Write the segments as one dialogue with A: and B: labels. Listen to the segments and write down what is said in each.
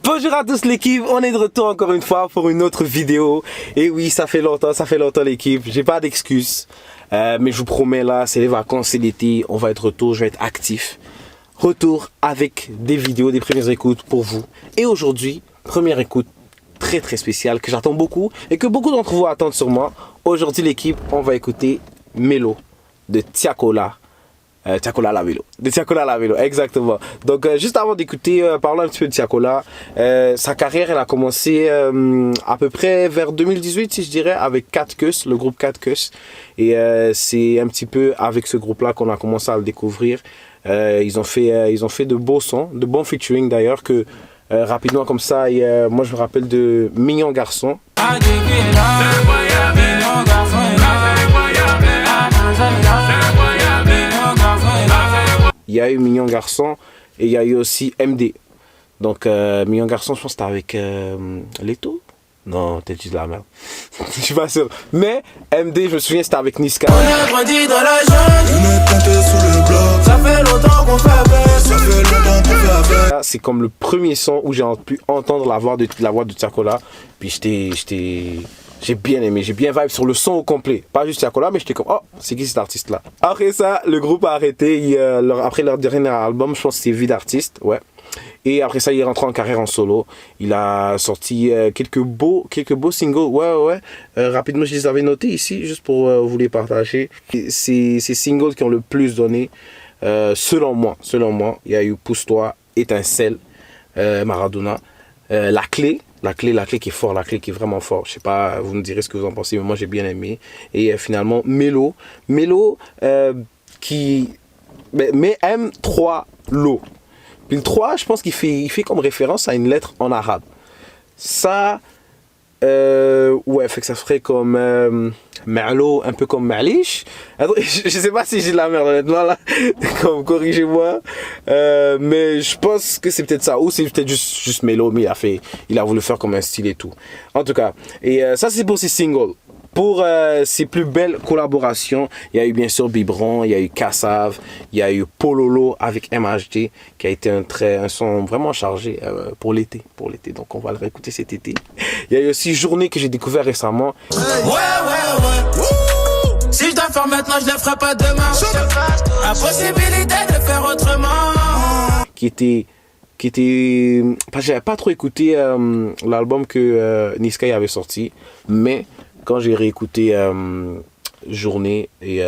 A: Bonjour à tous l'équipe, on est de retour encore une fois pour une autre vidéo. Et oui, ça fait longtemps l'équipe, j'ai pas d'excuses. Mais je vous promets là, c'est les vacances, c'est l'été, on va être retour, je vais être actif. Retour avec des vidéos, des premières écoutes pour vous. Et aujourd'hui, première écoute très spéciale que j'attends beaucoup et que beaucoup d'entre vous attendent sur moi. Aujourd'hui l'équipe, on va écouter Melo de Tiakola. Tiakola La Velo. De Tiakola La Velo, exactement. Donc, juste avant d'écouter, parlons un petit peu de Tiakola. Sa carrière, elle a commencé à peu près vers 2018, si je dirais, avec 4 Keus, le groupe 4 Keus. Et c'est un petit peu avec ce groupe-là qu'on a commencé à le découvrir. Ils ont fait de beaux sons, de bons featuring d'ailleurs, que rapidement comme ça, moi je me rappelle de Mignon Garçon. Il y a eu Mignon Garçon et il y a eu aussi MD. Donc Mignon Garçon, je pense que c'était avec Leto. Non, peut-être juste de la merde. Je suis pas sûr. Mais MD, je me souviens, c'était avec Niska. On a grandi dans la jungle. Ça fait longtemps qu'on fait avec. C'est comme le premier son où j'ai pu entendre la voix de Tiakola. Puis j'ai bien aimé, j'ai bien vibe sur le son au complet. Pas juste Tiakola, mais j'étais comme, oh, c'est qui cet artiste-là? Après ça, le groupe a arrêté. Après leur dernier album, je pense que c'était Vie d'artiste, ouais. Et après ça, il est rentré en carrière en solo. Il a sorti quelques beaux singles. Ouais. Rapidement, je les avais notés ici, juste pour vous les partager. Ces singles qui ont le plus donné, selon moi. Il y a eu Pousse-toi, Étincelle, Maradona, La Clé qui est fort, La Clé qui est vraiment fort. Je sais pas, vous me direz ce que vous en pensez, mais moi j'ai bien aimé. Et finalement, Melo qui aime 3 lots. Puis le 3, je pense qu'il fait comme référence à une lettre en arabe. Ça, ouais, fait que ça ferait comme Merlo, un peu comme Malish. Je sais pas si j'ai de la merde honnêtement là, comme corrigez-moi. Mais je pense que c'est peut-être ça, ou c'est peut-être juste Melo, mais il a voulu faire comme un style et tout. En tout cas, et ça c'est pour ses singles. Pour ses plus belles collaborations, il y a eu bien sûr Bibron, il y a eu Kassav, il y a eu Pololo avec MHD qui a été un son vraiment chargé pour l'été. Donc on va le réécouter cet été. Il y a eu aussi Journée que j'ai découvert récemment. Ouais. Si je dois faire maintenant, je ne le ferai pas demain. Impossibilité de faire autrement. Qui était j'avais pas trop écouté l'album que Niska avait sorti, mais quand j'ai réécouté Journée et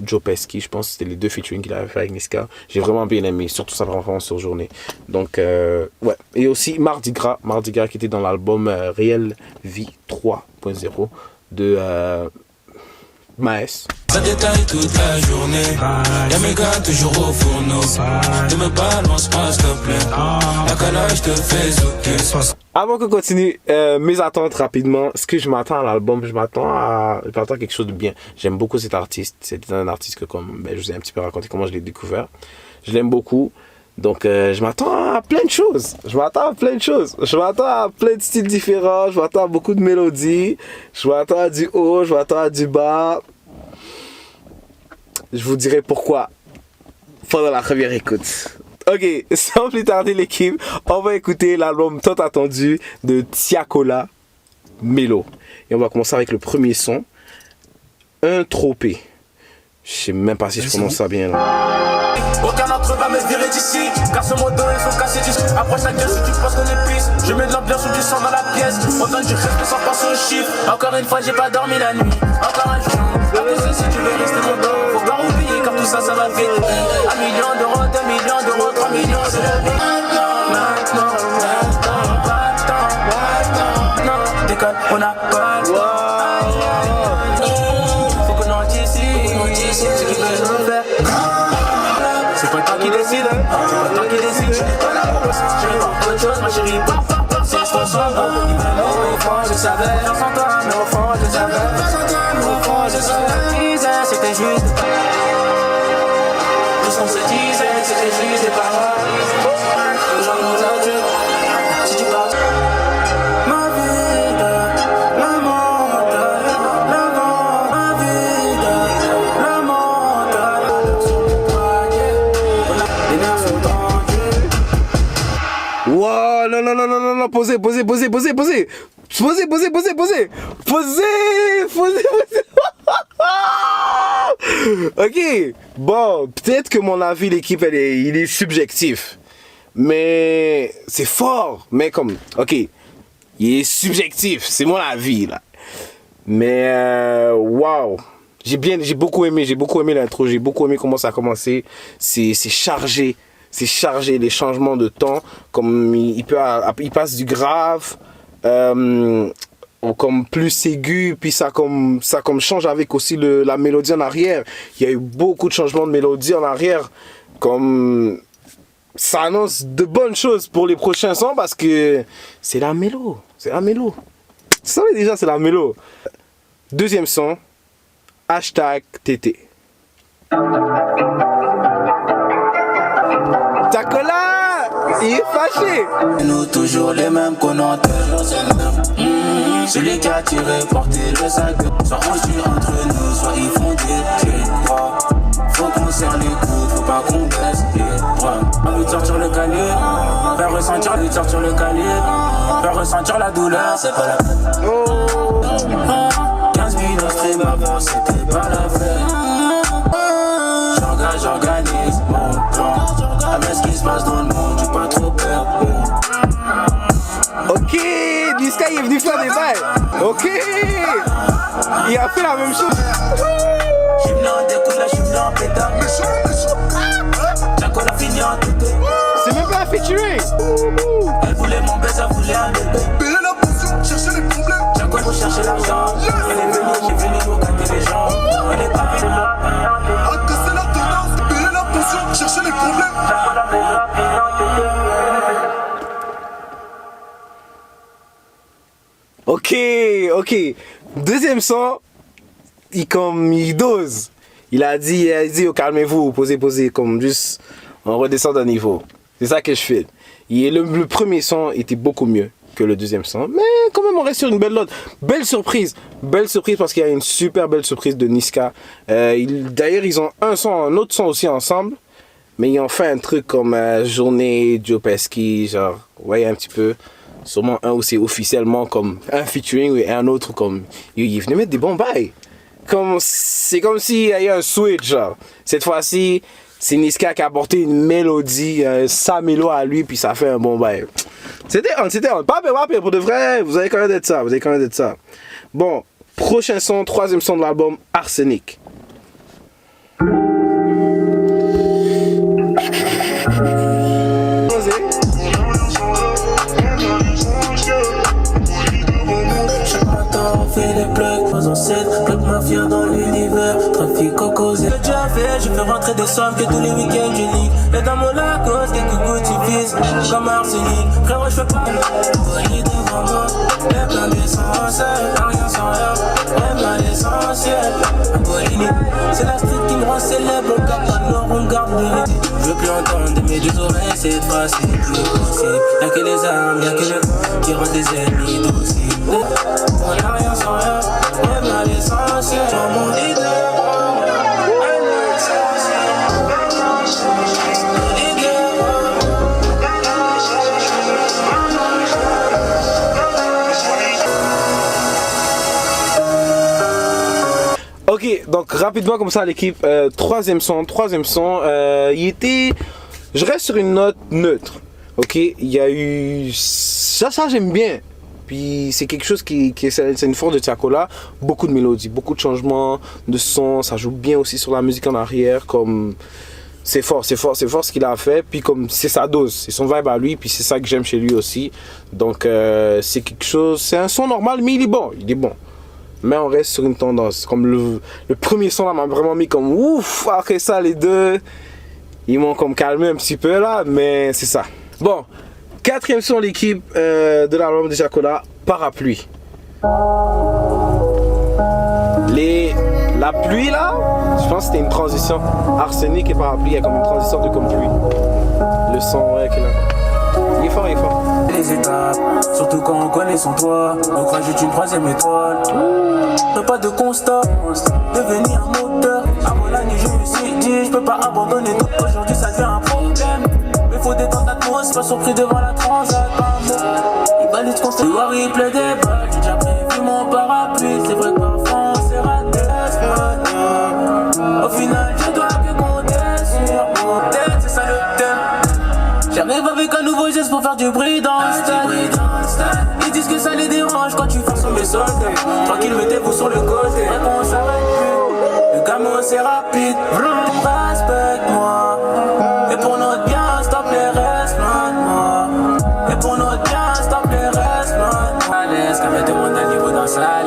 A: Joe Pesci, je pense que c'était les 2 featuring qu'il avait fait avec Niska, j'ai vraiment bien aimé, surtout sa référence sur Journée. Donc ouais, et aussi Mardi Gras qui était dans l'album Réelle Vie 3.0 de Maes. Ça détaille toute la journée. Y'a mes gars toujours au fourneau. Ne me balance pas s'il te plaît. La calage te fait zouker. Avant qu'on continue, mes attentes rapidement. Ce que je m'attends à l'album, je m'attends à quelque chose de bien. J'aime beaucoup cet artiste. C'est un artiste que je vous ai un petit peu raconté comment je l'ai découvert. Je l'aime beaucoup. Donc je m'attends à plein de choses. Je m'attends à plein de styles différents. Je m'attends à beaucoup de mélodies. Je m'attends à du haut, je m'attends à du bas. Je vous dirai pourquoi pendant la première écoute. Ok, sans plus tarder l'équipe, on va écouter l'album tant attendu de Tiakola, Melo. Et on va commencer avec le premier son, Intropé. Je sais même pas si je prononce ça bien là. Aucun d'entre eux va me virer d'ici, car ce mot ils sont cassés d'ici. Approche la gueule si tu penses qu'on est pisse. Je mets de l'ambiance ou du sang dans la pièce. On donne du respect sans penser aux chiffres. Encore une fois, j'ai pas dormi la nuit. Encore un jour. Après si tu veux rester content, faut pas oublier car tout ça va vite. 1 million d'euros, 2 millions d'euros, 3 millions, c'est la vie. Maintenant, déconne, on a pas le temps. Faut qu'on anticipe ce qu'ils veulent nous faire. C'est pas toi qui décide, c'est pas toi qui décide. Je n'ai pas la réponse, je vais voir autre chose, ma chérie. Si je consomme, au fond je savais. Sans toi, mais au fond je savais. Au fond je savais. C'était juste des paroles. Tout ce qu'on se disait, c'était juste des paroles. Les gens nous adulent. Si tu parles. Ma vie, le monde, ma vie, le monde. Les nerfs sont tendus. Oh non, non, non, non, non, non, posez. Ok, bon, peut-être que mon avis, l'équipe, il est subjectif. Mais c'est fort. Mais comme, ok, il est subjectif, c'est mon avis là. Mais waouh, j'ai beaucoup aimé l'intro, j'ai beaucoup aimé comment ça a commencé. C'est chargé, les changements de temps, comme il passe du grave comme plus aigu, puis ça comme change avec aussi la mélodie en arrière. Il y a eu beaucoup de changements de mélodie en arrière, comme ça annonce de bonnes choses pour les prochains sons parce que c'est la mélo. Tu savais déjà, c'est la mélo. Deuxième son, #TT. Tacola, il est fâché.
B: Nous toujours les mêmes commentaires. Celui qui a tiré, porter le sac. Soit on suit entre nous, soit ils font des bras. Faut qu'on serre les coudes, faut pas qu'on baisse les bras. Envie de sortir le calier, faire ressentir faire ressentir la douleur, c'est pas la peine.
A: Oh.
B: 15 000 au stream avant, c'était pas la fête. J'organise mon plan. Avec ce qui se passe dans le monde, j'ai pas trop peur.
A: Ok, Niska il est venu faire des bails. Ok, il a fait la même chose.
B: J'suis venu en découle, j'suis venu en pétard. Jaco l'a fini en tout.
A: C'est même pas un featuring.
B: Elle voulait mon baiser, elle voulait un bébé.
C: Payer la pension, chercher les problèmes.
B: Jaco faut chercher l'argent. Elle est venue, j'ai venu nous gâter les gens. Elle est pas venue.
C: Ah que c'est la tendance, payer la pension, chercher les problèmes.
A: Ok. Deuxième son, il dose. Il a dit oh, calmez-vous, posez, comme juste on redescend d'un niveau. C'est ça que je fais. Le premier son était beaucoup mieux que le deuxième son, mais quand même on reste sur une belle note. Belle surprise parce qu'il y a une super belle surprise de Niska. D'ailleurs ils ont un autre son aussi ensemble, mais ils ont fait un truc comme Journée, Joe Pesci, genre, ouais un petit peu. Sûrement un aussi officiellement comme un featuring et un autre comme il venait mettre des bons bails. C'est comme s'il y a eu un switch genre. Cette fois-ci c'est Niska qui a apporté une mélodie, sa mélo à lui puis ça fait un bon bail. C'était pas pour de vrai, vous allez connaître ça. Bon, prochain son, troisième son de l'album, Arsenic.
B: Club mafia dans l'univers, trafic au causé. J'ai déjà fait, je fais rentrer des sommes que tous les week-ends je nique. Et dans mon Lacoste, quelques gouttes suffisent, comme arsenic. Frérot, je fais pas le voyez devant moi, les plans d'essentiel, rien sans rien, vraiment l'essentiel. C'est la street qui me rend célèbre, on garde pas le nord, on garde le midi. Je veux plus entendre de mes deux oreilles, c'est facile, plus possible. Y'a que les armes, y'a que le qui rend des ennemis dociles. On a rien sans rien. L'essentiel dans mon idée.
A: Ok, donc rapidement comme ça l'équipe, troisième son, je reste sur une note neutre. Ok, il y a eu ça j'aime bien. Puis c'est quelque chose c'est une force de Tacola, beaucoup de mélodies, beaucoup de changements de son, ça joue bien aussi sur la musique en arrière, comme c'est fort ce qu'il a fait, puis comme c'est sa dose, c'est son vibe à lui, puis c'est ça que j'aime chez lui aussi. Donc c'est quelque chose, c'est un son normal, mais il est bon. Mais on reste sur une tendance, comme le premier son là m'a vraiment mis comme ouf, après ça les deux, ils m'ont comme calmé un petit peu là, mais c'est ça. Bon. Quatrième son l'équipe de l'album de Tacola, Parapluie. La pluie là, je pense que c'était une transition. Arsenic et Parapluie, il y a comme une transition de comme pluie. Le son, ouais, qu'il a. Il est fort.
B: Les étapes, surtout quand on connaît son toit. Donc rajoute une troisième étoile. Pas de constat, devenir moteur. Avant la nuit, je me suis dit, je peux pas abandonner tout. Aujourd'hui, ça devient un problème. Mais faut détendre l'atmosphère, pas surpris devant la transat. Tu vois, il pleut des balles, j'ai déjà prévu mon parapluie. C'est vrai que parfois on s'est raté. Au final, je dois que compter sur mon tête, c'est ça le thème. J'arrive avec un nouveau geste pour faire du bruit dans le stade. Ils disent que ça les dérange quand tu forces mes soldats. Tranquille, mettez-vous sur le côté. On s'arrête plus. Le camion c'est rapide. Respecte-moi. Et pour notre bien, stop les restes maintenant. Et pour notre bien, stop les restes maintenant. Allez, ce qu'à mettre mon niveau dans sa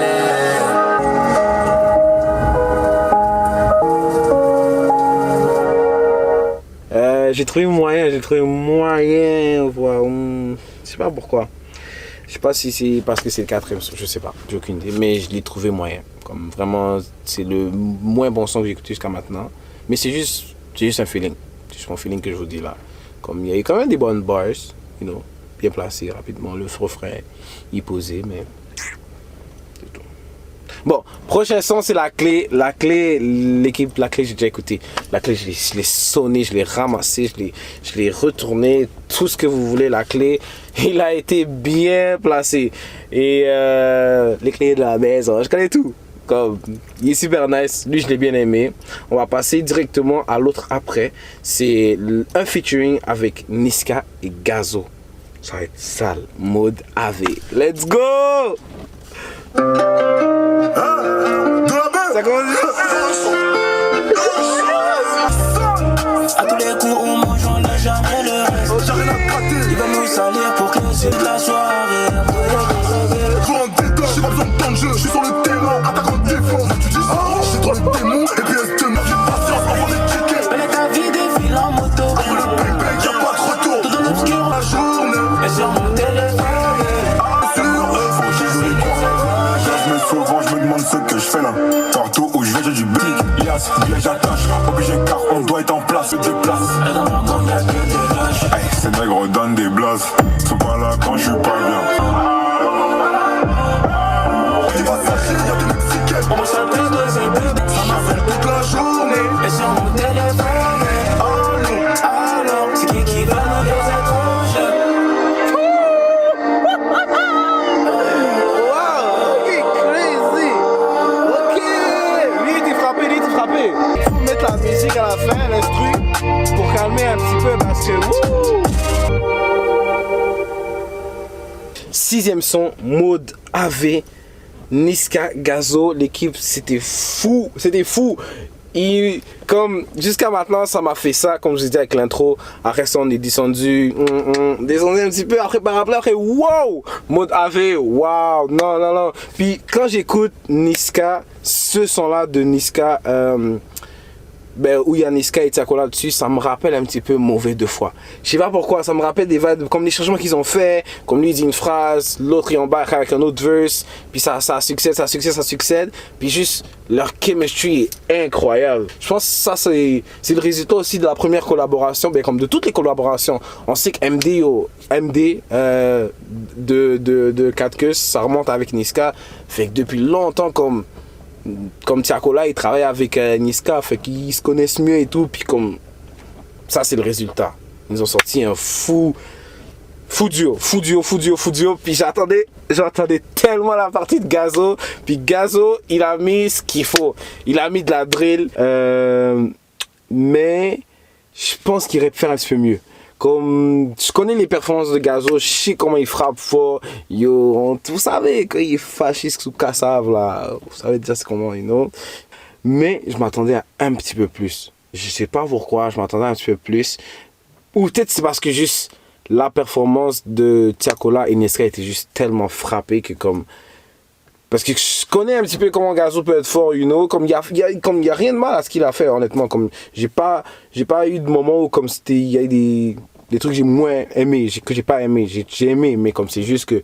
A: J'ai trouvé moyen, je sais pas pourquoi. Je sais pas si c'est parce que c'est le quatrième son, je sais pas, j'ai aucune idée, mais je l'ai trouvé moyen. Comme vraiment, c'est le moins bon son que j'ai écouté jusqu'à maintenant. Mais c'est juste un feeling. C'est juste mon feeling que je vous dis là. Comme il y a eu quand même des bonnes bars, you know, bien placées rapidement. Le refrain, il posé, mais c'est tout. Bon, prochain son, c'est la clé. La clé, j'ai déjà écouté. La clé, je l'ai sonné, je l'ai ramassé, je l'ai retourné, tout ce que vous voulez. La clé, il a été bien placé. Et les clés de la maison, je connais tout. Comme, il est super nice, lui je l'ai bien aimé. On va passer directement à l'autre après. C'est un featuring avec Niska et Gazo. Ça va être sale, mode AV. Let's go! Ça commence.
B: À tous les coups on mange, on n'a jamais le reste. Il va nous salir pour closer la soirée.
C: Joue en détente, j'ai pas besoin de temps de jeu. Je suis sur le terrain, attaquant défense. Tu dis ça, j'ai trop le démon. Et puis elle te marche, j'ai patience, envoie des tickets.
B: Belle ta vie défile en moto.
C: Après le bang-bang, y'a pas de retour.
B: Tout dans l'obscur,
C: La journée,
B: et sur mon téléphone.
C: sur eux, faut que je les crois. Je me souvent, je me demande ce que je fais là. Partout où je vais, j'ai du big. Lias, bien j'attache. Obligé car on doit être en place, se déplace.
B: Et dans mon gang, y'a que des lâches.
C: Hey, ces nègres donnent des blases. Sont pas là quand je suis pas bien. Des passagers, y'a des Mexicains.
B: On s'en plus de ces buts.
C: Ça m'appelle toute la journée.
B: Et sur mon téléphone. Alors, c'est qui va nous faire étrangers?
A: Wow, ok, crazy. Ok, lui il était frappé. Il faut mettre la musique à la fin, l'instru, pour calmer un petit peu parce que wouh. Sixième son, mode AV, Niska, Gazo, l'équipe, c'était fou. Et comme jusqu'à maintenant, ça m'a fait ça, comme je disais avec l'intro. Après ça, on est descendu un petit peu. Après, wow! Mode AV, wow! Non. Puis quand j'écoute Niska, ce son-là de Niska, où il y a Niska et Tiakola dessus, ça me rappelle un petit peu Mauvais deux fois. Je sais pas pourquoi, ça me rappelle des vibes comme les changements qu'ils ont fait, comme lui il dit une phrase, l'autre il embarque avec un autre verse, puis ça succède, puis juste leur chemistry est incroyable. Je pense que ça c'est le résultat aussi de la première collaboration, comme de toutes les collaborations. On sait que MD de 4 ça remonte avec Niska, fait que depuis longtemps comme Tiakola, il travaille avec Niska, fait qu'ils se connaissent mieux et tout, puis comme ça c'est le résultat. Ils ont sorti un fou duo, puis j'attendais tellement la partie de Gazo, puis Gazo, il a mis ce qu'il faut, il a mis de la drill, mais je pense qu'il aurait pu faire un petit peu mieux. Comme je connais les performances de Gazo, je sais comment il frappe fort. Vous savez quand il est fasciste sous Kassav là, vous savez déjà c'est comment, you know. Mais je m'attendais à un petit peu plus. Je sais pas pourquoi, je m'attendais à un petit peu plus. Ou peut-être c'est parce que juste la performance de Tiakola et Niska était juste tellement frappée que comme... Parce que je connais un petit peu comment Gazo peut être fort, you know. Comme il y a rien de mal à ce qu'il a fait, honnêtement. Comme j'ai pas eu de moment où comme c'était, il y a eu des trucs que j'ai moins aimé, que j'ai pas aimé. J'ai aimé, mais comme c'est juste que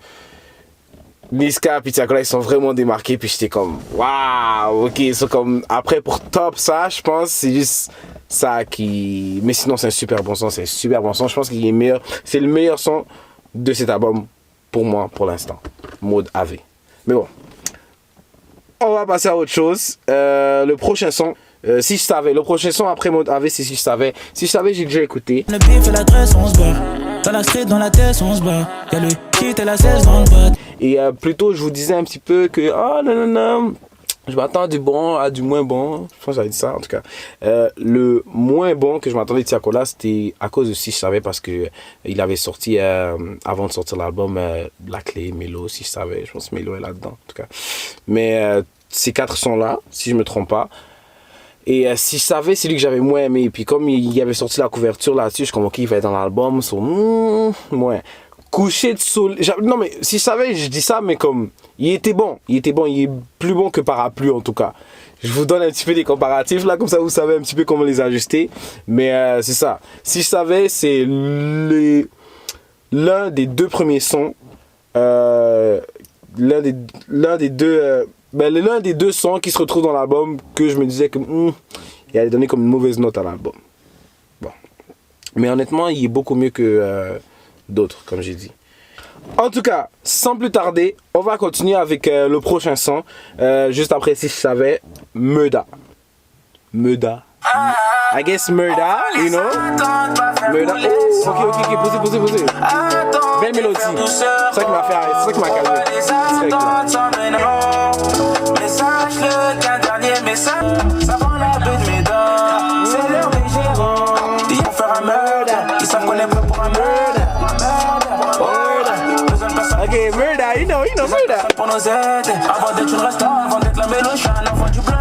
A: Niska et Tiakola ils sont vraiment démarqués, puis j'étais comme waouh, ok. C'est comme après pour top ça, je pense c'est juste ça qui. Mais sinon c'est un super bon son, Je pense qu'il est meilleur. C'est le meilleur son de cet album pour moi pour l'instant. Mode AV. Mais bon. On va passer à autre chose. Le prochain son, si je savais. Le prochain son après Mode AV, c'est si je savais. Si je savais, j'ai déjà écouté.
B: Le bif et la graisse, on se barre. Dans la street, dans la tête, on se bat. Y'a le kit et la 16 dans le bas.
A: Et plutôt, je vous disais un petit peu que, oh non, non, non, je m'attends du bon à du moins bon. Je pense que j'avais dit ça, en tout cas. Le moins bon que je m'attendais de Tiakola, c'était à cause de Si Je Savais, parce que il avait sorti, avant de sortir l'album, La Clé, Mélo, Si Je Savais. Je pense que Mélo est là-dedans, en tout cas. Mais ces 4 sons-là, si je me trompe pas. Et Si Je Savais, c'est lui que j'avais moins aimé. Et puis comme il avait sorti la couverture là-dessus, je suis comme, ok, il va être dans l'album. Ouais. Coucher de soleil. Non, mais Si Je Savais, je dis ça, mais comme, il était bon. Il était bon. Il est plus bon que Parapluie, en tout cas. Je vous donne un petit peu des comparatifs là, comme ça vous savez un petit peu comment les ajuster. Mais c'est ça. Si Je Savais, c'est l'un des 2 premiers sons. L'un des deux sons qui se retrouvent dans l'album que je me disais que il allait donner comme une mauvaise note à l'album. Bon. Mais honnêtement, il est beaucoup mieux que d'autres, comme j'ai dit. En tout cas, sans plus tarder, on va continuer avec le prochain son. Juste après Si Je Savais, Murda. I guess Murda, you know. Murda. Oh, ok, posez. Belle mélodie. C'est ça qui m'a fait arrêter, c'est ça qui m'a calmé.
B: Message, qu'un dernier message. Ça prend la baie de mes dents. C'est l'heure des gérants. Ils vont faire un murder. Ils savent qu'on est prêt pour un murder.
A: Ok, Murda, you know Murda.
B: Pour nos aides. Avant d'être une resta, avant d'être la mélo, je suis un enfant du bloc.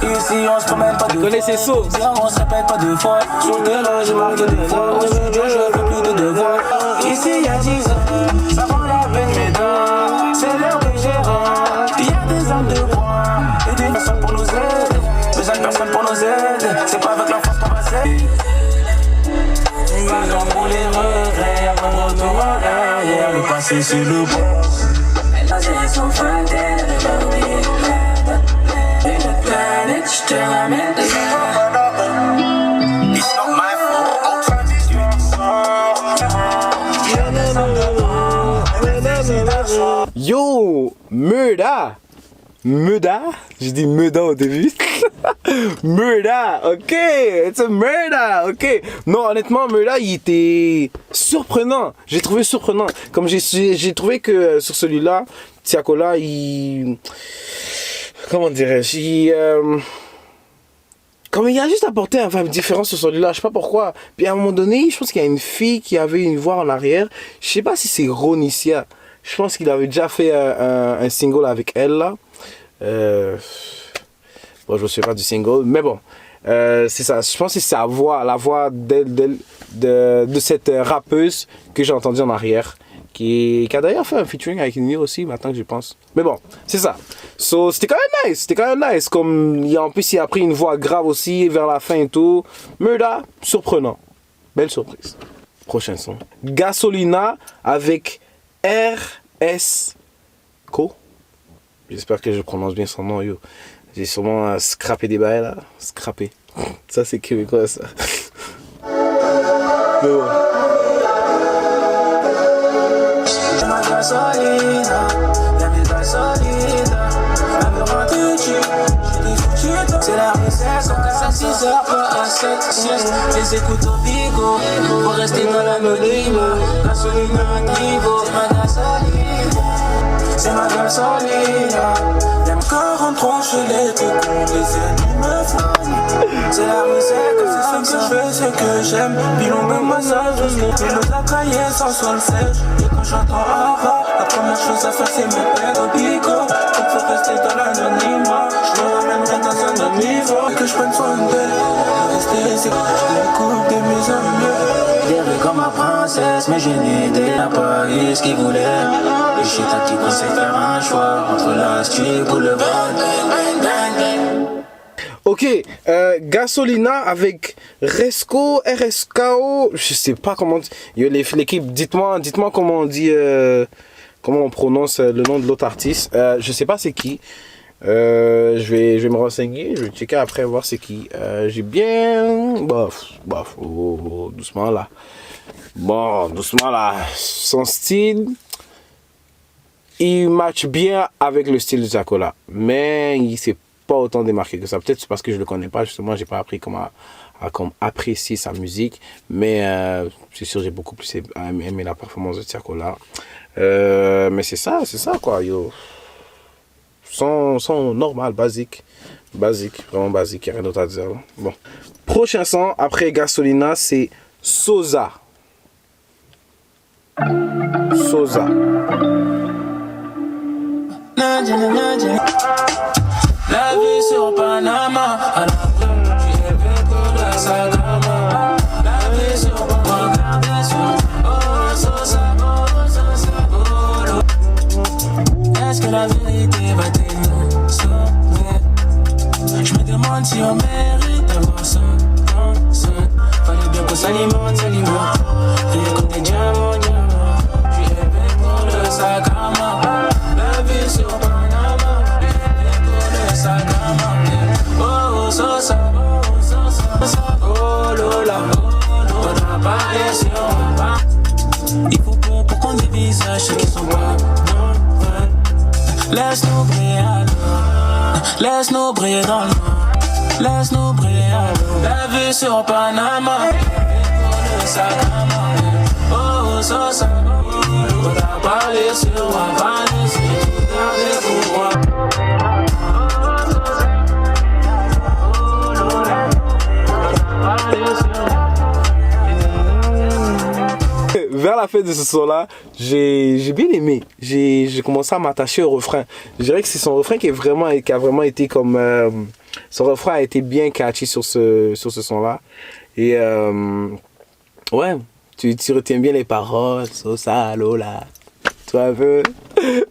B: Ici on se promène pas de fois.
A: Connaissez ça.
B: On se répète pas 2 fois. Sur le terrain j'ai marqué 2 fois. Au studio je fais plus de devoirs. Ici y'a 10 ans, ça prend la peine mes dents. C'est l'heure des gérants. Y'a des hommes de bois et des personnes pour nous aider. Besoin de personnes pour nous aider. C'est pas avec la force qu'on va s'aider. Pas le temps pour les regrets. Y'a pas de retour en arrière. Le passé c'est le bon. La saison fin d'elle, elle va oublier une planète, je te ramène des It's not my fault.
A: Yo, Murda. J'ai dit Murda au début. Murda, ok, it's a Murda, ok. Non, honnêtement, Murda, il était surprenant. J'ai trouvé surprenant. Comme j'ai trouvé que sur celui-là, Tiakola, comment dirais-je, comme il a juste apporté une différence sur celui-là, je sais pas pourquoi. Puis à un moment donné, je pense qu'il y a une fille qui avait une voix en arrière. Je sais pas si c'est Ronicia. Je pense qu'il avait déjà fait un single avec elle là. Bon, je me souviens pas du single, mais bon, c'est ça. Je pense que c'est sa voix, la voix de cette rappeuse que j'ai entendue en arrière, qui a d'ailleurs fait un featuring avec Nino aussi, maintenant que j'y pense. Mais bon, c'est ça. So, c'était quand même nice. Comme en plus, il a pris une voix grave aussi vers la fin et tout. Murda, surprenant. Belle surprise. Prochain son. Gasolina avec RSCO. J'espère que je prononce bien son nom, yo. J'ai sûrement scrappé des bails là. Scrappé. Ça, c'est québécois, ça. Mais bon.
B: C'est la recette, donc à 6 heures, pas à 7 siestes. Les écoutes au bigot, pour rester dans l'anonyme. Gasoline à niveau, c'est ma gasoline. Même 43, je les découvre, les ennemis me flamment. C'est la recette, c'est ce que je fais, c'est que j'aime. Pilon même massage, je me le cahier sans solfège. Et quand j'entends Ara, la première chose à faire c'est me perdre au bigot. Donc faut rester dans l'anonymat. Je me ramènerai dans un autre niveau. Que je prenne soin d'elle. Rester, c'est les coupes des mes amis. Guérie comme ma princesse, mais j'ai une idée à Paris, ce qu'il voulait. Et je suis ta qui conseille faire un choix entre l'Astic ou le
A: Ok, Gasolina avec RSCO, je sais pas comment l'équipe, dites-moi comment on dit, comment on prononce le nom de l'autre artiste. Je sais pas c'est qui. Je vais me renseigner, je vais checker après voir c'est qui. J'ai bien, doucement là. Bon, doucement là. Son style, il match bien avec le style de Tiakola, mais il s'est pas autant démarqué que ça. Peut-être c'est parce que je le connais pas, justement, j'ai pas appris comment à comme apprécier sa musique. Mais c'est sûr, j'ai beaucoup plus aimé la performance de Tiakola. Mais c'est ça quoi, yo. Son normal, basique, vraiment basique, il n'y a rien d'autre à dire. Bon. Prochain son, après Gasolina, c'est Sosa. Sosa.
B: La vie sur Panama, à la plage, tu es pour la Sagama. La vie sur Panama, regarder sur oh, Sosa, oh. Est-ce que la vérité va-t-elle nous sauver? Je me demande si on mérite d'avoir ça. Fallait bien qu'on s'alimente. Rien comme des diamants. Tu es pour le Sagama. La vie sur Panama, oh, Sosa, oh, Lola, faudra parler sur moi. Il faut peu pour qu'on dévisage ceux qui sont pas dans le vrai. Laisse-nous briller alors, laisse-nous briller dans le noir. Laisse-nous briller alors, la vue sur Panama, pour le Sagama. Oh, Sosa, faudra parler sur moi, parler sur moi, garder pour moi.
A: Vers la fin de ce son-là, j'ai bien aimé. J'ai commencé à m'attacher au refrain. Je dirais que c'est son refrain qui a vraiment été comme... son refrain a été bien catchy sur ce son-là. Et ouais, tu retiens bien les paroles. Sosa, Lola. Tu vois un peu?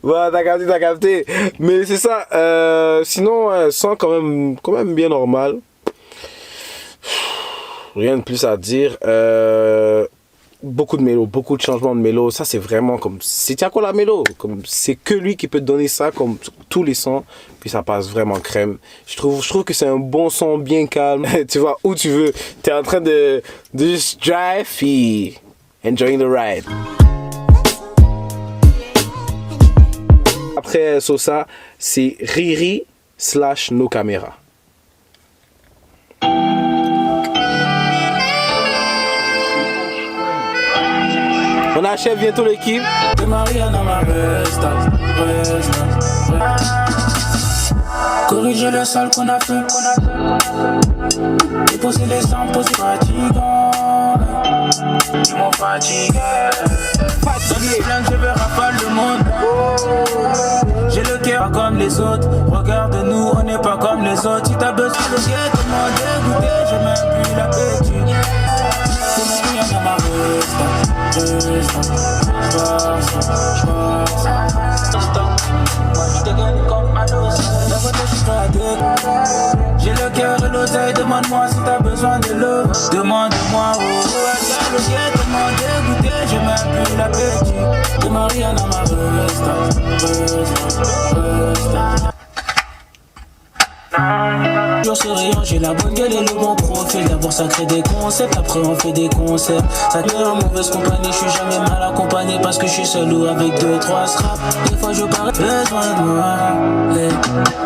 A: Voilà, t'as capté. Mais c'est ça. Sinon, son quand même bien normal. Rien de plus à dire. Beaucoup de mélos, beaucoup de changements de mélos. Ça, c'est vraiment comme... C'est Tiakola mélo. C'est que lui qui peut te donner ça, comme tous les sons. Puis ça passe vraiment crème. Je trouve que c'est un bon son, bien calme. Tu vas où tu veux. T'es en train de just drive et enjoying the ride. Après Sosa, c'est Riri / No Camera. On achève bientôt l'équipe.
B: Corriger le sale qu'on a fait. Déposer les sangs, poser fatigant. Ils m'ont fatigué. Je veux rafale le monde. J'ai le cœur pas comme les autres. Regarde-nous, on n'est pas comme les autres. Si t'as besoin de guet, tellement dégoûté, j'ai même plus l'appétit. Rien dans ma j'ai le cœur et l'oseille, demande-moi si t'as besoin de l'eau. Demande-moi où est-ce le guet, tellement dégoûté, j'ai même plus l'appétit. De Maria dans ma resta. Toujours souriant, j'ai la bonne gueule et le bon profil. D'abord ça crée des concepts, après on fait des concerts. Ça te met en mauvaise compagnie, je suis jamais mal accompagné parce que je suis seul ou avec 2-3 scraps. Des fois je parle besoin de moi.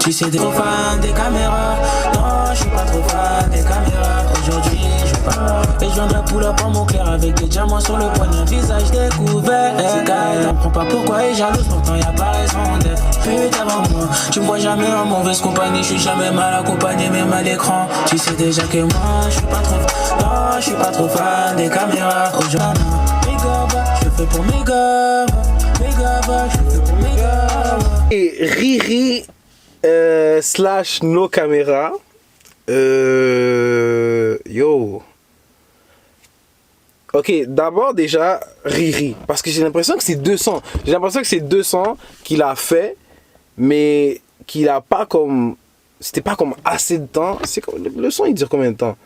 B: Tu sais, des trop fan des caméras. Non, je suis pas trop fan des caméras. Aujourd'hui je parle et je viendrai pull up en mon clair avec des diamants sur le poignet, un visage découvert. Elle comprend pas pourquoi elle est jalouse, pourtant y'a pas raison d'être. Putain avant moi, tu me vois jamais en mauvaise compagnie, je suis jamais mal accompagné même à l'écran. Tu sais déjà que moi je suis pas trop fan des caméras. Aujourd'hui mes gars, je fais pour mes gars, je fais pour mes gars.
A: Et Riri / No Camera. Yo. Ok, d'abord déjà Riri, parce que j'ai l'impression que c'est 200. J'ai l'impression que c'est 200 qu'il a fait, mais qu'il a pas comme... C'était pas comme assez de temps. C'est comme... Le son il dure combien de temps?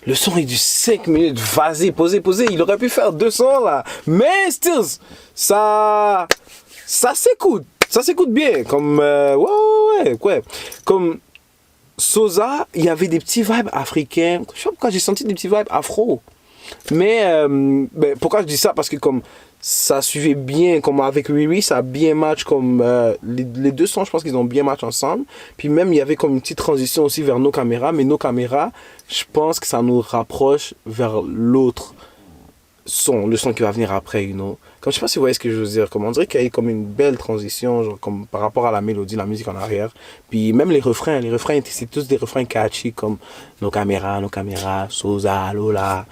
A: Le son il dure 5 minutes. Vas-y, posez. Il aurait pu faire 200 là. Mais still, ça s'écoute. Ça s'écoute bien. Comme... ouais. Comme... Sosa, il y avait des petits vibes africains. Je sais pas pourquoi j'ai senti des petits vibes afro. Mais pourquoi je dis ça? Parce que comme ça suivait bien, comme avec Riri, ça a bien match, comme les deux sons, je pense qu'ils ont bien match ensemble. Puis même, il y avait comme une petite transition aussi vers Nos Caméras, mais Nos Caméras, je pense que ça nous rapproche vers l'autre son, le son qui va venir après, you know. Comme je sais pas si vous voyez ce que je veux dire, comme on dirait qu'il y a comme une belle transition, genre comme par rapport à la mélodie, la musique en arrière. Puis même les refrains, c'est tous des refrains catchy comme Nos Caméras, Sosa, Lola.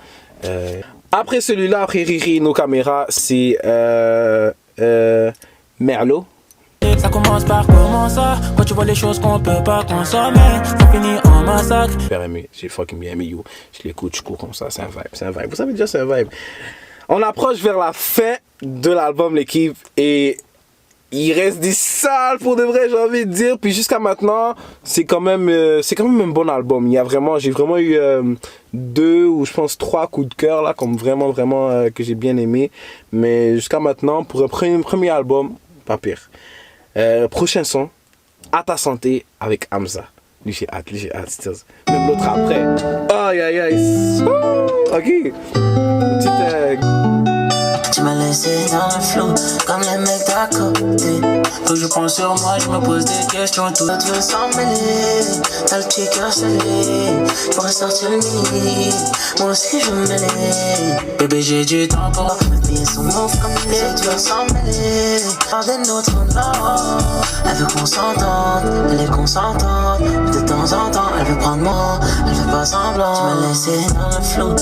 A: Après celui-là, après Riri, Nos Caméras, c'est Merlot.
B: Ça commence par comment ça? Quand tu vois les choses qu'on peut pas consommer, ça finit en massacre.
A: J'ai super aimé, j'ai fucking bien aimé You. Je l'écoute, je cours comme ça, c'est un vibe. Vous savez déjà, c'est un vibe. On approche vers la fin de l'album, l'équipe, et il reste des salles pour de vrai, j'ai envie de dire. Puis jusqu'à maintenant, c'est quand même un bon album. J'ai vraiment eu 2 ou je pense 3 coups de cœur là, comme vraiment que j'ai bien aimé. Mais jusqu'à maintenant, pour un premier album, pas pire. Prochain son, À ta santé avec Hamza. Lui j'ai hâte, still. Même l'autre après. Aïe. Ok. Petite
B: Tu m'as laissé dans le flou, comme les mecs d'à côté. Quand je pense sur moi, je me pose des questions. Tout veut s'en mêler, t'as le petit cœur scellé. Pour ressortir le nid, moi aussi je me mêler. Bébé, j'ai du temps pour mes pieds sont mauves comme les autres veulent s'en mêler. Par des nôtres, non. Elle veut qu'on s'entende, elle est consentante. De temps en temps, elle veut prendre moi, elle fait pas semblant. Tu m'as laissé dans le flou,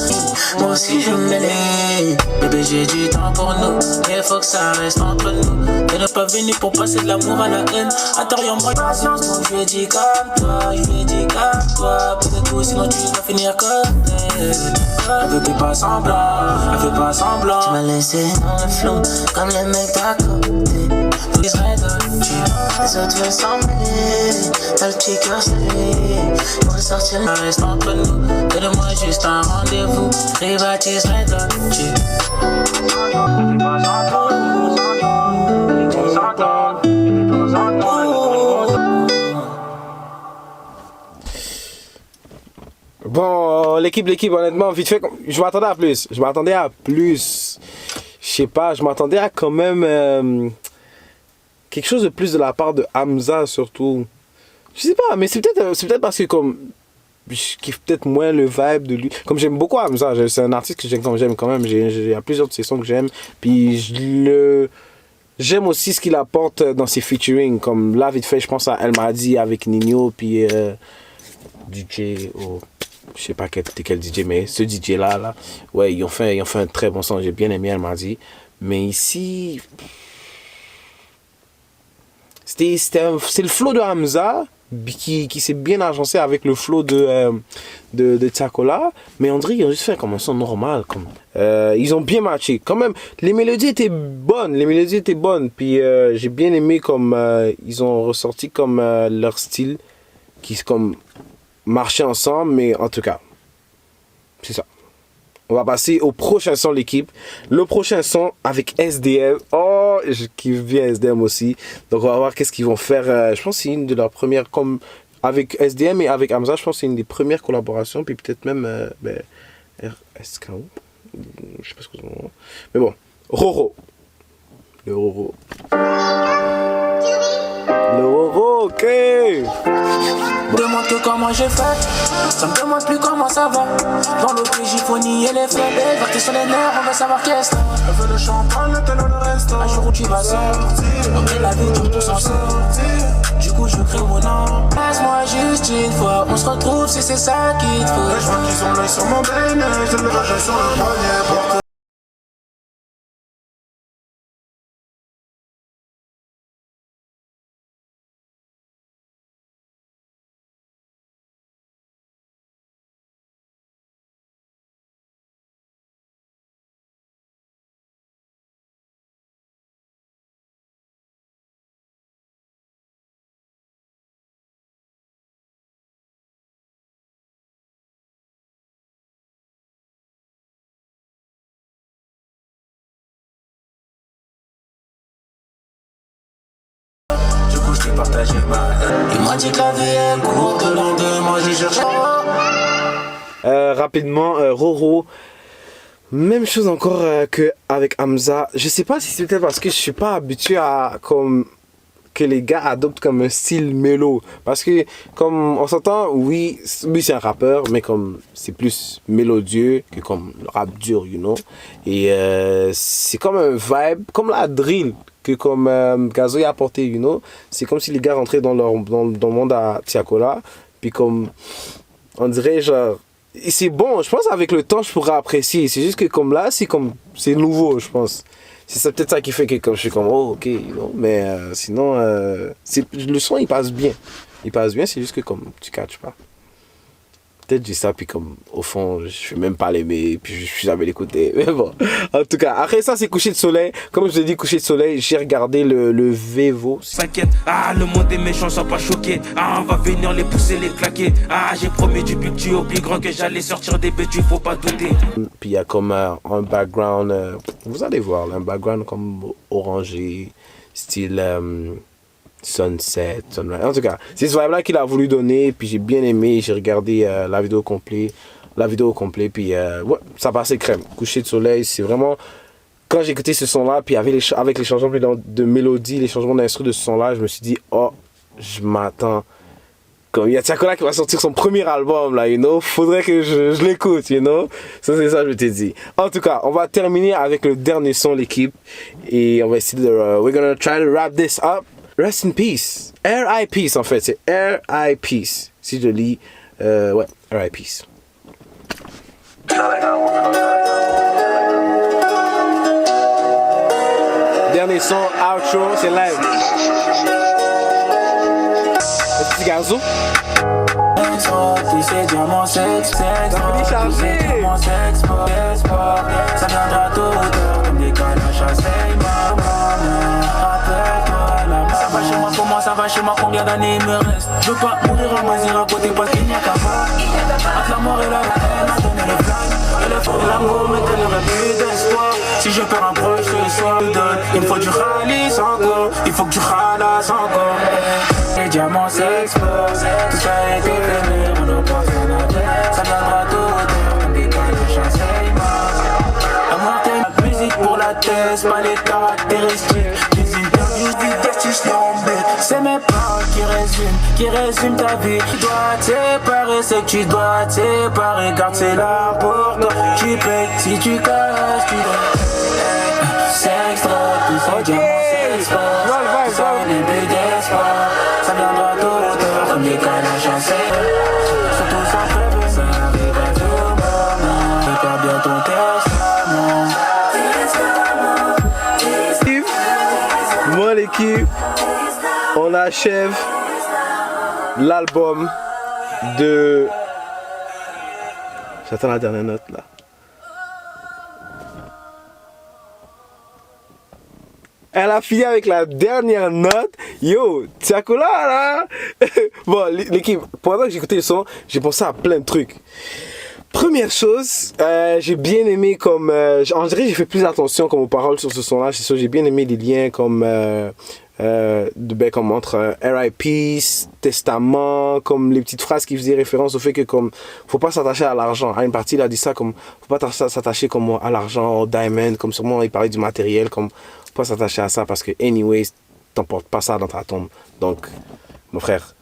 B: moi aussi je me mêler. Bébé, j'ai du temps pour nous, mais faut que ça reste entre nous. Elle n'est pas venue pour passer de l'amour à la haine. Intérieurement, patience, donc je lui ai dit calme-toi, peut-être que sinon tu vas finir comme elle. Elle veut plus pas semblant, Tu m'as laissé dans le flou, comme les mecs d'à côté. Faut qu'ils se les autres veulent s'en mêler, t'as le petit cœur scellé. Pour ressortir, ça reste entre nous. Donne-moi juste un rendez-vous, privatise Redouché.
A: Bon, l'équipe, honnêtement, vite fait, je m'attendais à plus. Je sais pas, je m'attendais à quand même quelque chose de plus de la part de Hamza, surtout. Je sais pas, mais c'est peut-être parce que comme je kiffe peut-être moins le vibe de lui. Comme j'aime beaucoup Hamza, c'est un artiste que j'aime quand même. Il y a plusieurs de ses sons que j'aime. Puis j'aime aussi ce qu'il apporte dans ses featuring. Comme là, vite fait, je pense à El Madi avec Nino, puis DJ, je sais pas quel DJ, mais ce DJ là, ouais, ils ont fait un très bon son. J'ai bien aimé El Madi. Mais ici, c'est le flow de Hamza qui s'est bien agencé avec le flow de Tiakola, mais on dirait qu'ils ont juste fait comme un son normal. Ils ont bien matché. Quand même, les mélodies étaient bonnes. Puis j'ai bien aimé comme ils ont ressorti comme leur style qui comme marchait ensemble, mais en tout cas, c'est ça. On va passer au prochain son, l'équipe. Le prochain son avec SDM. Oh, je kiffe bien SDM aussi. Donc, on va voir qu'est-ce qu'ils vont faire. Je pense que c'est une de leurs premières, comme avec SDM et avec Hamza, je pense que c'est une des premières collaborations. Puis peut-être même RSKO. Je sais pas ce que c'est. Mais bon, Roro. Le Roro, ok.
B: Demande comment j'ai fait, ça me demande plus comment ça va. Dans le PJ, et les faibles, vertis sur les nerfs, on va savoir qu'est-ce que elle veut le champagne, le tel le resto. Un jour où tu vas sortir, on met la vie dure pour s'en sortir. Du coup, je crée mon nom. Laisse-moi juste une fois, on se retrouve si c'est ça qu'il te faut.
C: Je vois qu'ils ont l'œil sur mon béné, je le rage sur le poignet.
B: Partager ma... Il m'a dit que la vie est courte, le lendemain, moi j'ai cherché.
A: Rapidement, Roro. Même chose encore que avec Hamza. Je sais pas si c'est peut-être parce que je suis pas habitué à comme que les gars adoptent comme un style mélo. Parce que comme on s'entend, oui, lui c'est un rappeur, mais comme c'est plus mélodieux que comme le rap dur, you know. Et c'est comme un vibe, comme la drill que comme Gazo y a apporté, you know. C'est comme si les gars rentraient dans le monde à Tiakola, puis comme on dirait genre et c'est bon, je pense avec le temps je pourrais apprécier. C'est juste que comme là, c'est nouveau, je pense. C'est ça, peut-être ça qui fait que comme je suis comme oh ok, you know? Mais sinon le son il passe bien. Il passe bien, c'est juste que comme tu catches pas. Peut-être j'ai ça puis comme au fond je vais même pas l'aimer puis je suis jamais l'écouter. Mais bon, en tout cas, après ça c'est coucher de soleil. Comme je te dis coucher de soleil, j'ai regardé le Vevo.
D: S'inquiète, le monde est méchant, sois pas choqué. On va venir les pousser, les claquer. J'ai promis du plus petit au plus grand que j'allais sortir des bêtus, faut pas douter.
A: Puis il y a comme un background, vous allez voir, là, un background comme orangé, style sunset, sunrise. En tout cas, c'est ce vibe-là qu'il a voulu donner, puis j'ai bien aimé, j'ai regardé la vidéo au complet, puis ouais, ça passait crème. Coucher de soleil, c'est vraiment... Quand j'ai écouté ce son-là, puis avec les changements de mélodie, les changements d'instru de ce son-là, je me suis dit, oh, je m'attends. Comme il y a Tiakola qui va sortir son premier album, là, you know, faudrait que je l'écoute, you know. Ça, c'est ça, je t'ai dit. En tout cas, on va terminer avec le dernier son, l'équipe, et on va essayer de... we're gonna try to wrap this up. Rest in peace. R.I. Peace, en fait, c'est R.I. Peace. Si je lis, ouais, R.I. Peace. Dernier son, outro, c'est live. Le petit Gazo.
B: Tu sais, diamant, sexe, ça viendra tôt ou tard, comme des calaches à Seymour. Rappelle-toi, la ça va chez moi, comment ça va chez moi, combien d'années il me reste? Je veux pas mourir en moisir à côté parce qu'il n'y a qu'à voir. Entre la mort et la haine, à donner les flammes. Et le feu de l'amour, mais t'es le plus d'espoir. Si je perds un proche ce soir, il me faut du khalis encore. Il faut que tu khalas encore. Les diamants s'explosent, tout ça a été fait, on n'a pas fait la tête. Ça viendra tôt ou tard, comme des calaches à Seymour. La mortelle, la musique pour la thèse, pas les caractéristiques. Les interviews du justice l'embête. C'est mes paroles qui résument ta vie. Tu dois te séparer, c'est que tu dois te séparer. Garde c'est là pour toi, tu payes. Si tu casses, tu dois. C'est extra, tout ça, diamants, c'est extra. Tout ça, les buts d'espoir. Ça viendra tôt ou tard, comme des calaches à Seymour. Surtout sans prévenir, ça arrive à tout moment. Prépare bien ton testament.
A: Moi l'équipe, on achève l'album de... J'attends la dernière note là. Elle a fini avec la dernière note. Yo, Tiakola là. Bon, l'équipe, pendant que j'écoutais le son, j'ai pensé à plein de trucs. Première chose, j'ai bien aimé comme... en vrai, j'ai fait plus attention comme aux paroles sur ce son-là. C'est sûr, j'ai bien aimé les liens comme... comme entre R.I.P., Testament, comme les petites phrases qui faisaient référence au fait que comme faut pas s'attacher à l'argent. À une partie, il a dit ça comme faut pas s'attacher comme à l'argent, au diamond, comme sûrement il parlait du matériel, comme faut pas s'attacher à ça parce que anyways, t'emportes pas ça dans ta tombe. Donc, mon frère,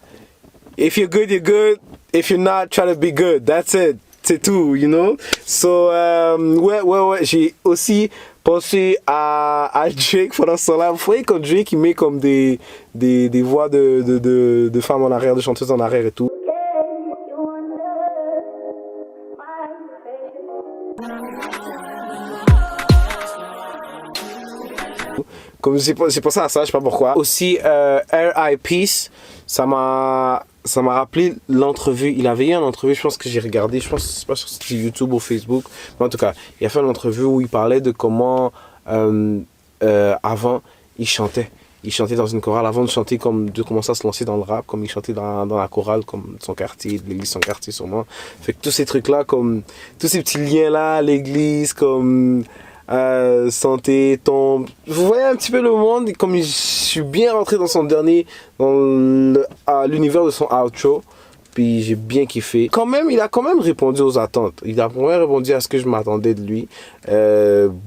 A: if you're good, you're good. If you're not, try to be good. That's it. C'est tout, you know. So, ouais, j'ai aussi pensé à Drake pendant ce temps-là. Vous voyez quand Drake il met comme des voix de femmes en arrière, de chanteuses en arrière et tout. Comme c'est pensé à ça, je sais pas pourquoi. Aussi, R.I. Peace, ça m'a rappelé l'entrevue. Il avait eu une entrevue, je pense que j'ai regardé, je pense que c'est pas sur YouTube ou Facebook, mais en tout cas, il a fait une entrevue où il parlait de comment avant il chantait. Il chantait dans une chorale avant de chanter, comme de commencer à se lancer dans le rap, comme il chantait dans la chorale, comme de son quartier, de l'église de son quartier sûrement. Fait que tous ces trucs-là, comme tous ces petits liens-là, l'église, comme santé, tombe. Vous voyez un petit peu le monde, comme je suis bien rentré dans son dernier, dans l'univers de son outro. puis j'ai bien kiffé. Quand même, il a quand même répondu aux attentes. Il a quand même répondu à ce que je m'attendais de lui.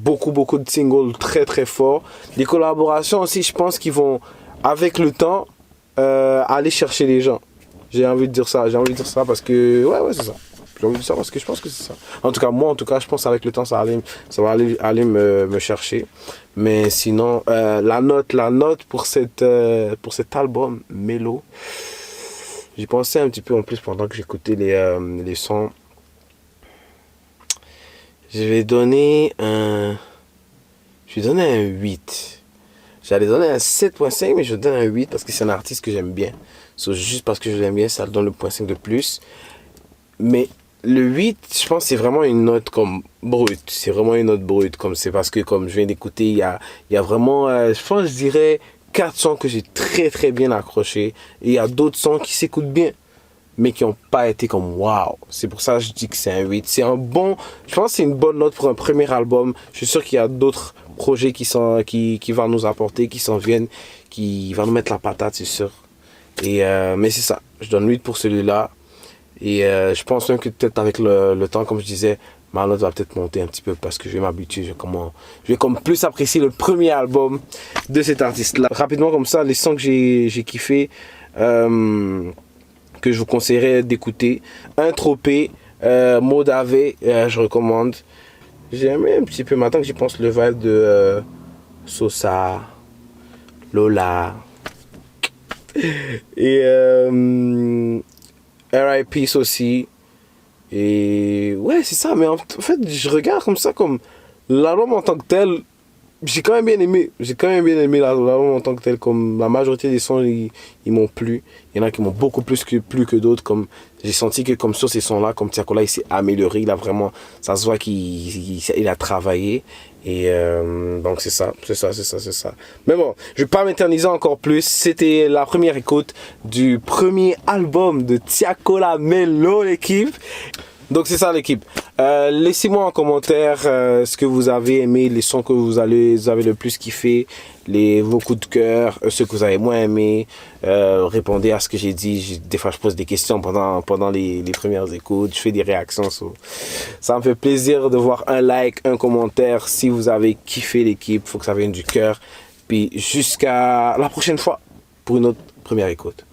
A: Beaucoup de singles très très forts. Les collaborations aussi, je pense qu'ils vont, avec le temps, aller chercher les gens. J'ai envie de dire ça parce que, ouais, c'est ça. J'ai envie de dire ça parce que je pense que c'est ça. En tout cas, moi, je pense qu'avec le temps, ça va aller me chercher. Mais sinon, la note pour cet album, Mélo, j'y pensais un petit peu en plus pendant que j'écoutais les sons. Je vais donner un 8. J'allais donner un 7.5, mais je donne un 8 parce que c'est un artiste que j'aime bien. Juste parce que je l'aime bien, ça donne le 0.5 de plus. Mais le 8, je pense que c'est vraiment une note comme brute. C'est vraiment une note brute. C'est parce que, comme je viens d'écouter, il y a vraiment, je dirais, 4 sons que j'ai très très bien accrochés. Et il y a d'autres sons qui s'écoutent bien, mais qui n'ont pas été comme waouh. C'est pour ça que je dis que c'est un 8. Je pense que c'est une bonne note pour un premier album. Je suis sûr qu'il y a d'autres projets qui vont nous apporter, qui s'en viennent, qui vont nous mettre la patate, c'est sûr. Mais c'est ça, je donne 8 pour celui-là. Et je pense même que peut-être avec le temps, comme je disais, ma note va peut-être monter un petit peu parce que je vais m'habituer. Je vais comme plus apprécier le premier album de cet artiste-là. Rapidement comme ça, les sons que j'ai kiffé, que je vous conseillerais d'écouter. Intropé, Modave, je recommande. J'ai aimé un petit peu, maintenant que j'y pense, le vibe de Sosa, Lola. Et R.I.P. aussi. Et ouais, c'est ça. Mais en fait, je regarde comme ça, comme l'album en tant que tel. J'ai quand même bien aimé l'album en tant que tel. Comme la majorité des sons, ils m'ont plu. Il y en a qui m'ont beaucoup plus que d'autres. Comme j'ai senti que comme sur ces sons-là, comme Tiakola, il s'est amélioré. Il a vraiment, ça se voit qu'il a travaillé. Et donc c'est ça. Mais bon, je vais pas m'éterniser encore plus. C'était la première écoute du premier album de Tiakola Mélo, l'équipe. Donc c'est ça l'équipe. Laissez-moi en commentaire ce que vous avez aimé, les sons que vous avez le plus kiffé, vos coups de cœur, ceux que vous avez moins aimé. Répondez à ce que j'ai dit. Des fois je pose des questions pendant les premières écoutes. Je fais des réactions. Ça me fait plaisir de voir un like, un commentaire. Si vous avez kiffé l'équipe, faut que ça vienne du cœur. Puis jusqu'à la prochaine fois pour une autre première écoute.